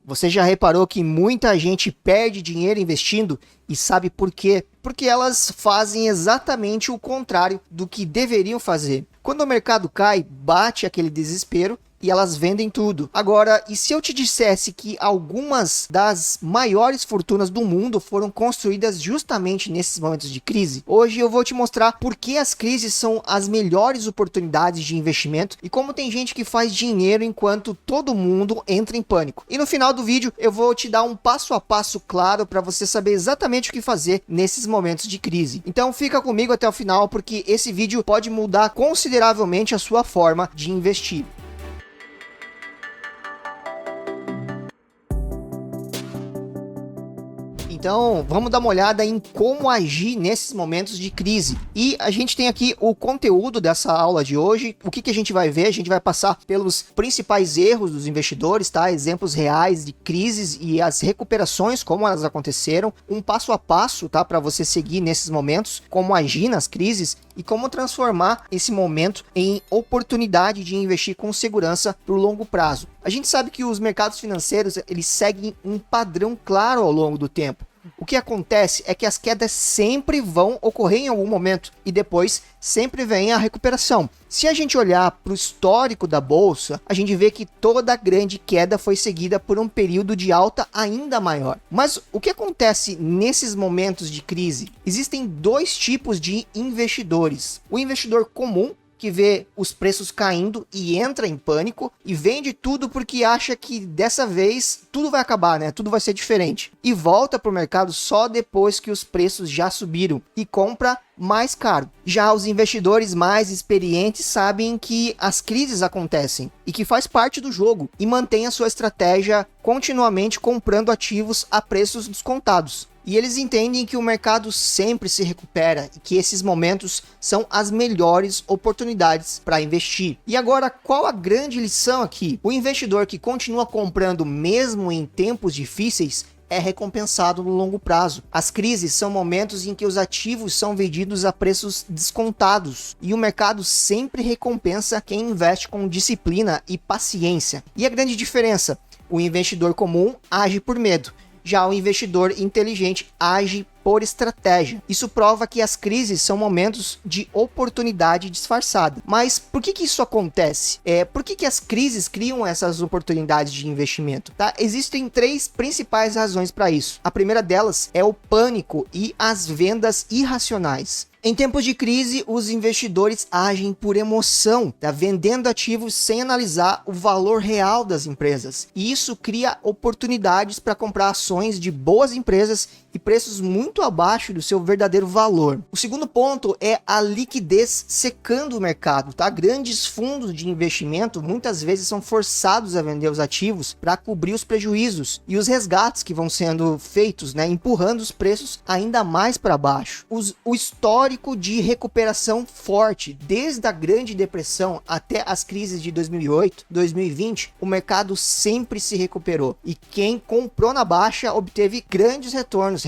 Você já reparou que muita gente perde dinheiro investindo e sabe por quê? Porque elas fazem exatamente o contrário do que deveriam fazer. Quando o mercado cai, bate aquele desespero e elas vendem tudo. Agora, e se eu te dissesse que algumas das maiores fortunas do mundo foram construídas justamente nesses momentos de crise? Hoje eu vou te mostrar por que as crises são as melhores oportunidades de investimento e como tem gente que faz dinheiro enquanto todo mundo entra em pânico. E no final do vídeo eu vou te dar um passo a passo claro para você saber exatamente o que fazer nesses momentos de crise. Então fica comigo até o final porque esse vídeo pode mudar consideravelmente a sua forma de investir. Então, vamos dar uma olhada em como agir nesses momentos de crise. E a gente tem aqui o conteúdo dessa aula de hoje. O que a gente vai ver? A gente vai passar pelos principais erros dos investidores, tá? Exemplos reais de crises e as recuperações, como elas aconteceram. Um passo a passo, tá? Para você seguir nesses momentos, como agir nas crises e como transformar esse momento em oportunidade de investir com segurança para o longo prazo. A gente sabe que os mercados financeiros, eles seguem um padrão claro ao longo do tempo. O que acontece é que as quedas sempre vão ocorrer em algum momento e depois sempre vem a recuperação. Se a gente olhar para o histórico da bolsa, a gente vê que toda grande queda foi seguida por um período de alta ainda maior. Mas o que acontece nesses momentos de crise? Existem dois tipos de investidores. O investidor comum, que vê os preços caindo e entra em pânico e vende tudo porque acha que dessa vez tudo vai acabar, né? Tudo vai ser diferente. E volta para o mercado só depois que os preços já subiram e compra mais caro. Já os investidores mais experientes sabem que as crises acontecem e que faz parte do jogo e mantém a sua estratégia continuamente comprando ativos a preços descontados. E eles entendem que o mercado sempre se recupera e que esses momentos são as melhores oportunidades para investir. E agora, qual a grande lição aqui? O investidor que continua comprando mesmo em tempos difíceis é recompensado no longo prazo. As crises são momentos em que os ativos são vendidos a preços descontados e o mercado sempre recompensa quem investe com disciplina e paciência. E a grande diferença? O investidor comum age por medo. Já o investidor inteligente age por estratégia. Isso prova que as crises são momentos de oportunidade disfarçada. Mas por que isso acontece? Por que as crises criam essas oportunidades de investimento? Tá? Existem três principais razões para isso. A primeira delas é o pânico e as vendas irracionais. Em tempos de crise, os investidores agem por emoção, tá? Vendendo ativos sem analisar o valor real das empresas. E isso cria oportunidades para comprar ações de boas empresas e preços muito abaixo do seu verdadeiro valor. O segundo ponto é a liquidez secando o mercado, tá? Grandes fundos de investimento muitas vezes são forçados a vender os ativos para cobrir os prejuízos e os resgates que vão sendo feitos, né? Empurrando os preços ainda mais para baixo. O histórico de recuperação forte, desde a Grande Depressão até as crises de 2008, 2020, o mercado sempre se recuperou e quem comprou na baixa obteve grandes retornos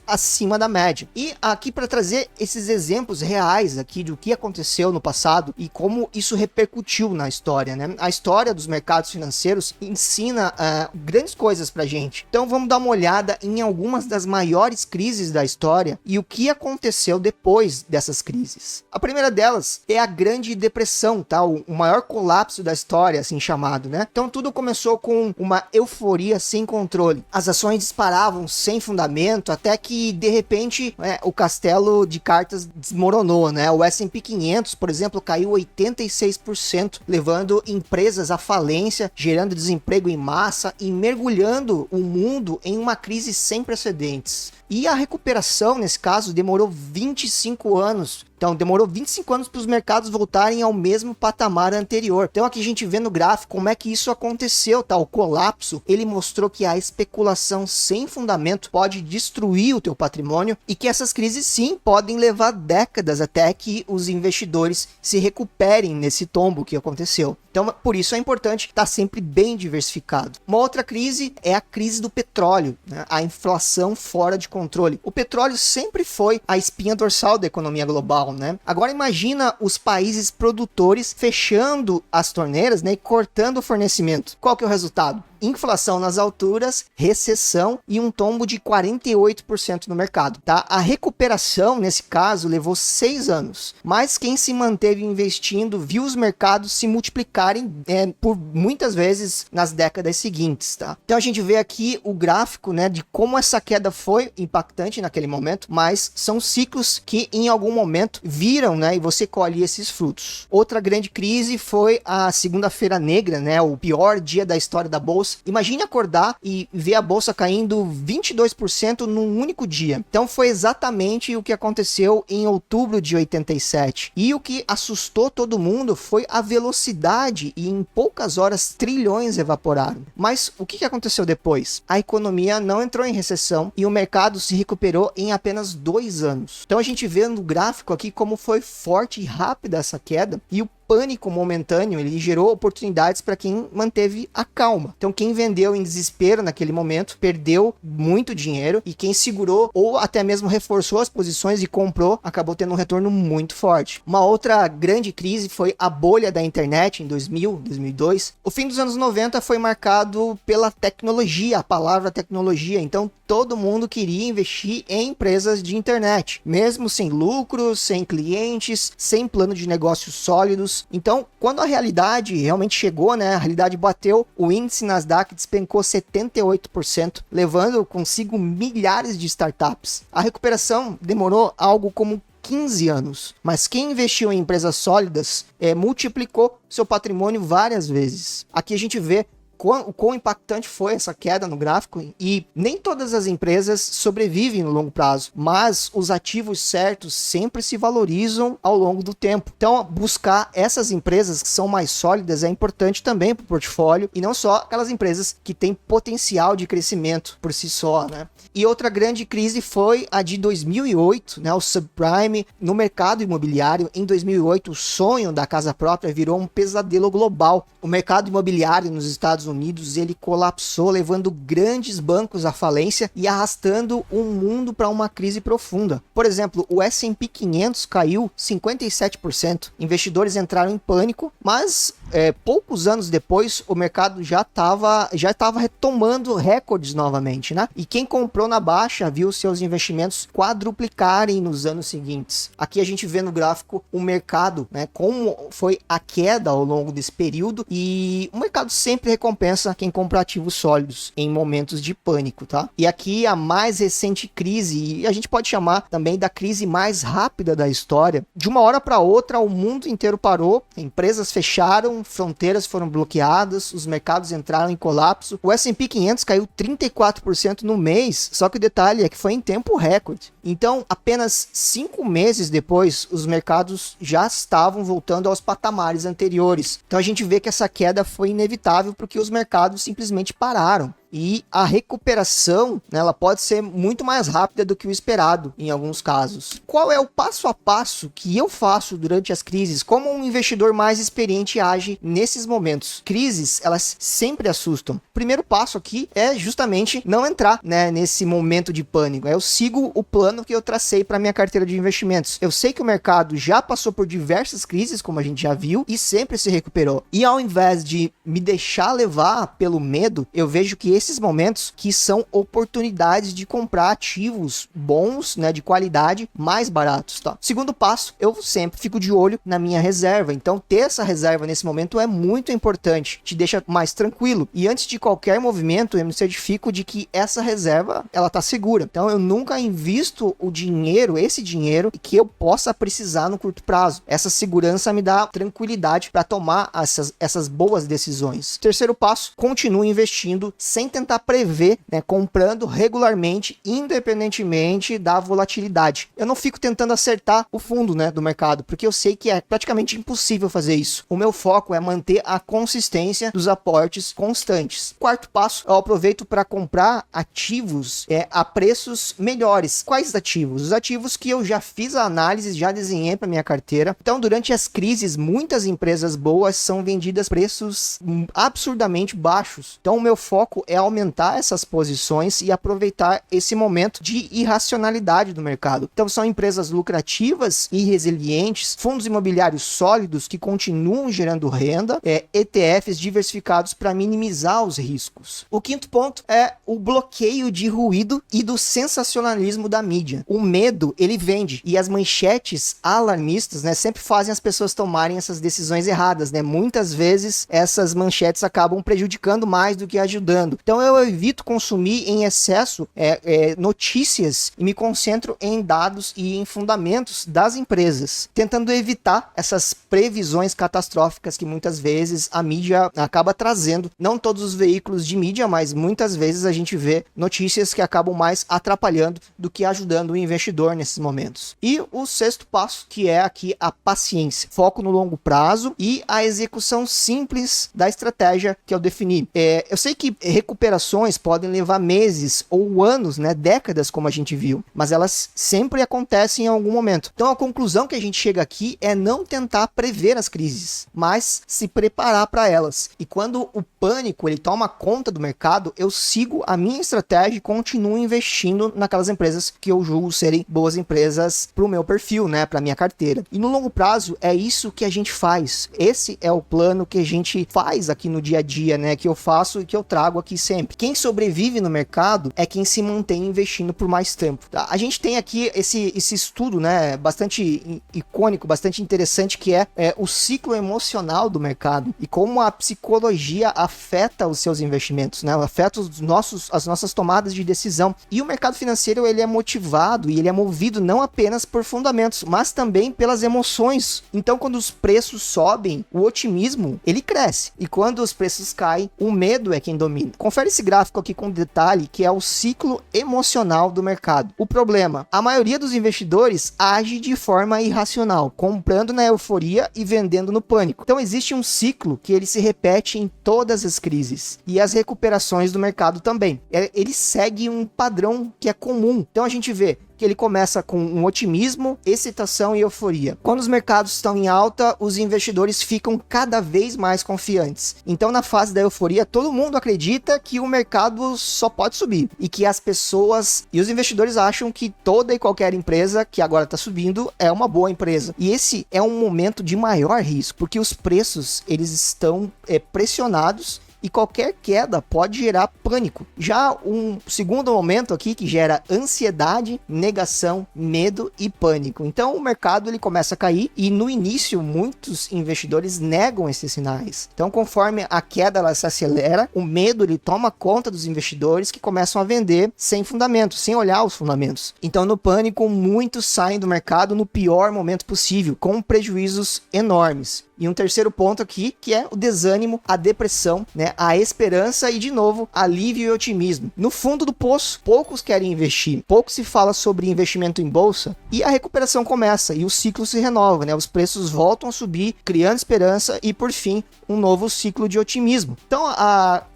acima da média. E aqui para trazer esses exemplos reais aqui do que aconteceu no passado e como isso repercutiu na história, né? A história dos mercados financeiros ensina grandes coisas pra gente. Então vamos dar uma olhada em algumas das maiores crises da história e o que aconteceu depois dessas crises. A primeira delas é a Grande Depressão, tá? O maior colapso da história, assim chamado, né? Então tudo começou com uma euforia sem controle. As ações disparavam sem fundamento até que de repente o castelo de cartas desmoronou, né? O S&P 500, por exemplo, caiu 86%, levando empresas à falência, gerando desemprego em massa e mergulhando o mundo em uma crise sem precedentes. E a recuperação, nesse caso, demorou 25 anos. Então, demorou 25 anos para os mercados voltarem ao mesmo patamar anterior. Então, aqui a gente vê no gráfico como é que isso aconteceu, tá? O colapso, ele mostrou que a especulação sem fundamento pode destruir o teu patrimônio e que essas crises, sim, podem levar décadas até que os investidores se recuperem nesse tombo que aconteceu. Então, por isso é importante estar sempre bem diversificado. Uma outra crise é a crise do petróleo, né? A inflação fora de controle. O petróleo sempre foi a espinha dorsal da economia global, né? Agora imagina os países produtores fechando as torneiras, né, e cortando o fornecimento. Qual que é o resultado? inflação nas alturas, recessão e um tombo de 48% no mercado, tá? A recuperação, nesse caso, levou 6 anos, mas quem se manteve investindo viu os mercados se multiplicarem por muitas vezes nas décadas seguintes, tá? Então a gente vê aqui o gráfico, né, de como essa queda foi impactante naquele momento, mas são ciclos que em algum momento viram, né, e você colhe esses frutos. Outra grande crise foi a segunda-feira negra, né, o pior dia da história da bolsa. Imagine acordar e ver a bolsa caindo 22% num único dia. Então foi exatamente o que aconteceu em outubro de 87. E o que assustou todo mundo foi a velocidade, e em poucas horas trilhões evaporaram. Mas o que aconteceu depois? A economia não entrou em recessão e o mercado se recuperou em apenas 2 anos. Então a gente vê no gráfico aqui como foi forte e rápida essa queda, e o pânico momentâneo, ele gerou oportunidades para quem manteve a calma. Então quem vendeu em desespero naquele momento perdeu muito dinheiro, e quem segurou ou até mesmo reforçou as posições e comprou acabou tendo um retorno muito forte. Uma outra grande crise foi a bolha da internet em 2000, 2002. O fim dos anos 90 foi marcado pela tecnologia, a palavra tecnologia. Então todo mundo queria investir em empresas de internet, mesmo sem lucros, sem clientes, sem plano de negócios sólidos. Então, quando a realidade realmente chegou, né, a realidade bateu, o índice Nasdaq despencou 78%, levando consigo milhares de startups. A recuperação demorou algo como 15 anos, mas quem investiu em empresas sólidas multiplicou seu patrimônio várias vezes. Aqui a gente vê o quão impactante foi essa queda no gráfico, e nem todas as empresas sobrevivem no longo prazo, mas os ativos certos sempre se valorizam ao longo do tempo. Então buscar essas empresas que são mais sólidas é importante também para o portfólio, e não só aquelas empresas que têm potencial de crescimento por si só, né? E outra grande crise foi a de 2008, né, o subprime no mercado imobiliário. Em 2008, o sonho da casa própria virou um pesadelo global. O mercado imobiliário nos Estados Unidos, ele colapsou, levando grandes bancos à falência e arrastando o mundo para uma crise profunda. Por exemplo, o S&P 500 caiu 57%. Investidores entraram em pânico, mas poucos anos depois o mercado já estava retomando recordes novamente, né? E quem comprou na baixa viu seus investimentos quadruplicarem nos anos seguintes. Aqui a gente vê no gráfico o mercado, né, como foi a queda ao longo desse período, e o mercado sempre recompensa quem compra ativos sólidos em momentos de pânico, tá? E aqui a mais recente crise, e a gente pode chamar também da crise mais rápida da história. De uma hora para outra o mundo inteiro parou, empresas fecharam, fronteiras foram bloqueadas, os mercados entraram em colapso. O S&P 500 caiu 34% no mês, só que o detalhe é que foi em tempo recorde. Então, apenas 5 meses depois, os mercados já estavam voltando aos patamares anteriores. Então a gente vê que essa queda foi inevitável porque os mercados simplesmente pararam. E a recuperação, né, ela pode ser muito mais rápida do que o esperado em alguns casos. Qual é o passo a passo que eu faço durante as crises? Como um investidor mais experiente age nesses momentos? Crises, elas sempre assustam. O primeiro passo aqui é justamente não entrar, né, nesse momento de pânico. Eu sigo o plano que eu tracei para minha carteira de investimentos. Eu sei que o mercado já passou por diversas crises, como a gente já viu, e sempre se recuperou. E ao invés de me deixar levar pelo medo, eu vejo que esses momentos que são oportunidades de comprar ativos bons, né, de qualidade, mais baratos, tá? Segundo passo, eu sempre fico de olho na minha reserva. Então ter essa reserva nesse momento é muito importante, te deixa mais tranquilo. E antes de qualquer movimento, eu me certifico de que essa reserva, ela tá segura. Então eu nunca invisto o dinheiro, esse dinheiro, que eu possa precisar no curto prazo. Essa segurança me dá tranquilidade para tomar essas boas decisões. Terceiro passo, continue investindo sem tentar prever, né, comprando regularmente, independentemente da volatilidade. Eu não fico tentando acertar o fundo, né, do mercado, porque eu sei que é praticamente impossível fazer isso. O meu foco é manter a consistência dos aportes constantes. Quarto passo, eu aproveito para comprar ativos a preços melhores. Quais ativos? Os ativos que eu já fiz a análise, já desenhei para minha carteira. Então, durante as crises, muitas empresas boas são vendidas a preços absurdamente baixos. Então, o meu foco é é aumentar essas posições e aproveitar esse momento de irracionalidade do mercado. Então são empresas lucrativas e resilientes, fundos imobiliários sólidos que continuam gerando renda, ETFs diversificados para minimizar os riscos. O quinto ponto é o bloqueio de ruído e do sensacionalismo da mídia. O medo, ele vende, e as manchetes alarmistas, né, sempre fazem as pessoas tomarem essas decisões erradas, né? Muitas vezes essas manchetes acabam prejudicando mais do que ajudando. Então eu evito consumir em excesso notícias e me concentro em dados e em fundamentos das empresas, tentando evitar essas previsões catastróficas que muitas vezes a mídia acaba trazendo. Não todos os veículos de mídia, mas muitas vezes a gente vê notícias que acabam mais atrapalhando do que ajudando o investidor nesses momentos. E o sexto passo, que é aqui a paciência, foco no longo prazo e a execução simples da estratégia que eu defini. Eu sei que recuperações podem levar meses ou anos, né, décadas, como a gente viu, mas elas sempre acontecem em algum momento. Então a conclusão que a gente chega aqui é não tentar prever as crises, mas se preparar para elas. E quando o pânico ele toma conta do mercado, eu sigo a minha estratégia e continuo investindo naquelas empresas que eu julgo serem boas empresas para o meu perfil, né, para minha carteira. E no longo prazo é isso que a gente faz. Esse é o plano que a gente faz aqui no dia a dia, né, que eu faço e que eu trago aqui sempre. Quem sobrevive no mercado é quem se mantém investindo por mais tempo. Tá? A gente tem aqui esse estudo, né, bastante icônico, bastante interessante, que é o ciclo emocional do mercado e como a psicologia afeta os seus investimentos, né, afeta as nossas tomadas de decisão. E o mercado financeiro ele é motivado e ele é movido não apenas por fundamentos, mas também pelas emoções. Então, quando os preços sobem, o otimismo ele cresce, e quando os preços caem, o medo é quem domina. Confere esse gráfico aqui com detalhe, que é o ciclo emocional do mercado. O problema: a maioria dos investidores age de forma irracional, comprando na euforia e vendendo no pânico. Então existe um ciclo que ele se repete em todas as crises, e as recuperações do mercado também. Ele segue um padrão que é comum. Então a gente vê que ele começa com um otimismo, excitação e euforia. Quando os mercados estão em alta, os investidores ficam cada vez mais confiantes. Então, na fase da euforia, todo mundo acredita que o mercado só pode subir, e que as pessoas e os investidores acham que toda e qualquer empresa que agora está subindo é uma boa empresa. E esse é um momento de maior risco, porque os preços eles estão pressionados, e qualquer queda pode gerar pânico. Já um segundo momento aqui que gera ansiedade, negação, medo e pânico. Então o mercado ele começa a cair, e no início muitos investidores negam esses sinais. Então, conforme a queda ela se acelera, o medo ele toma conta dos investidores, que começam a vender sem fundamentos, sem olhar os fundamentos. Então, no pânico, muitos saem do mercado no pior momento possível, com prejuízos enormes. E um terceiro ponto aqui, que é o desânimo, a depressão, né, a esperança e, de novo, alívio e otimismo. No fundo do poço, poucos querem investir, pouco se fala sobre investimento em bolsa, e a recuperação começa, e o ciclo se renova, né, os preços voltam a subir, criando esperança e, por fim, um novo ciclo de otimismo. Então,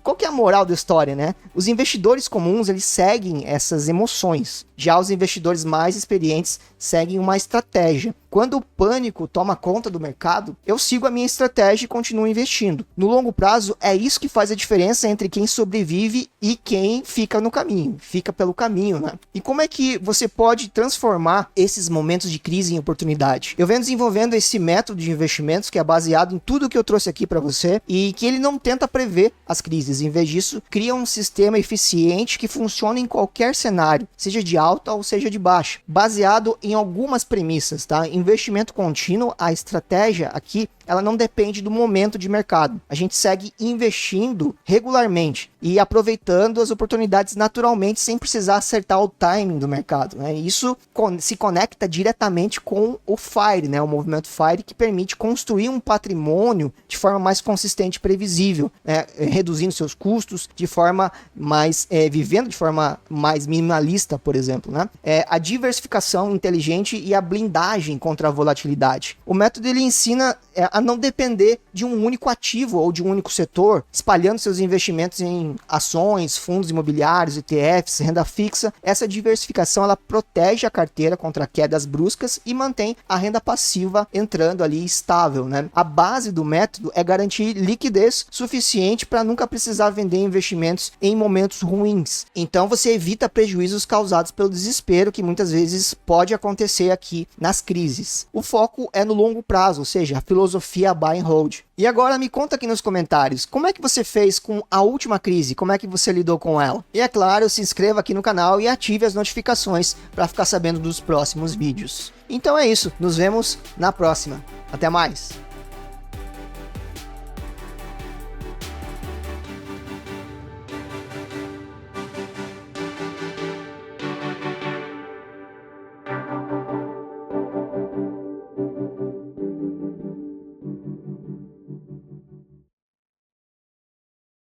qual que é a moral da história, né? Os investidores comuns, eles seguem essas emoções. Já os investidores mais experientes seguem uma estratégia. Quando o pânico toma conta do mercado, eu sigo a minha estratégia e continuo investindo. No longo prazo, é isso que faz a diferença entre quem sobrevive e quem fica no caminho, fica pelo caminho, né? E como é que você pode transformar esses momentos de crise em oportunidade? Eu venho desenvolvendo esse método de investimentos que é baseado em tudo que eu trouxe aqui para você, e que ele não tenta prever as crises. Em vez disso, cria um sistema eficiente que funciona em qualquer cenário, seja de alta ou seja de baixa, baseado em algumas premissas, tá? Investimento contínuo, a estratégia aqui, ela não depende do momento de mercado. A gente segue investindo regularmente e aproveitando as oportunidades naturalmente, sem precisar acertar o timing do mercado, né? Isso se conecta diretamente com o FIRE, né? O movimento FIRE, que permite construir um patrimônio de forma mais consistente e previsível, né? Reduzindo seus custos de forma mais, vivendo de forma mais minimalista, por exemplo, né? A diversificação inteligente e a blindagem contra a volatilidade. O método ele ensina a a não depender de um único ativo ou de um único setor, espalhando seus investimentos em ações, fundos imobiliários, ETFs, renda fixa. Essa diversificação ela protege a carteira contra quedas bruscas e mantém a renda passiva entrando ali estável, né? A base do método é garantir liquidez suficiente para nunca precisar vender investimentos em momentos ruins. Então você evita prejuízos causados pelo desespero que muitas vezes pode acontecer aqui nas crises. O foco é no longo prazo, ou seja, a filosofia buy and hold. E agora me conta aqui nos comentários, como é que você fez com a última crise? Como é que você lidou com ela? E é claro, se inscreva aqui no canal e ative as notificações para ficar sabendo dos próximos vídeos. Então é isso, nos vemos na próxima. Até mais!